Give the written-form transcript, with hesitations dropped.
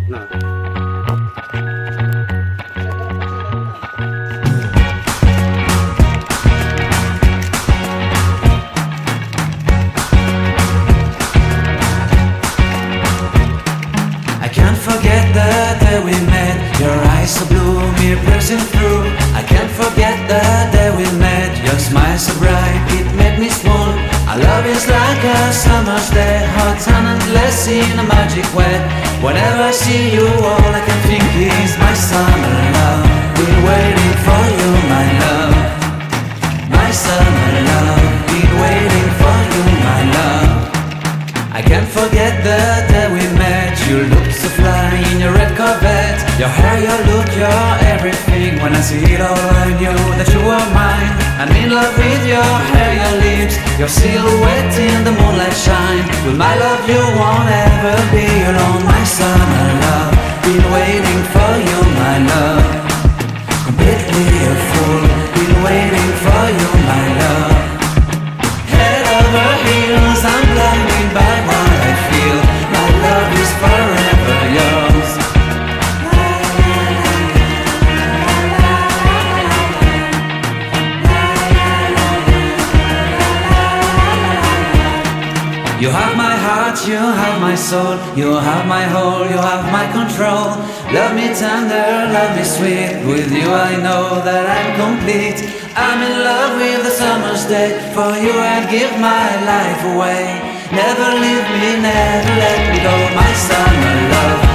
No. I can't forget the day we met. Your eyes so blue, me piercing through. I can't forget the day we met. Your smile so bright, it made me swoon. Our love is like a summer's day, hot and endless in a magic way. Whenever I see you, all I can think is my summer love. Been waiting for you, my love. My summer love. Been waiting for you, my love. I can't forget the day we met. You looked so fly in your red Corvette. Your hair, your look, your everything. When I see it all, I knew that you were mine. I'm in love with your hair, your lips, your silhouette in the moonlight shine. With my love you won't ever be alone. My summer love, been waiting for you, my love. Completely a fool, been waiting for you, my love. Head over heels, I'm blinded by what I feel. My love is forever yours. You have my heart, you have my soul. You have my whole, you have my control. Love me tender, love me sweet. With you I know that I'm complete. I'm in love with the summer's day. For you I'd give my life away. Never leave me, never let me go. My summer love.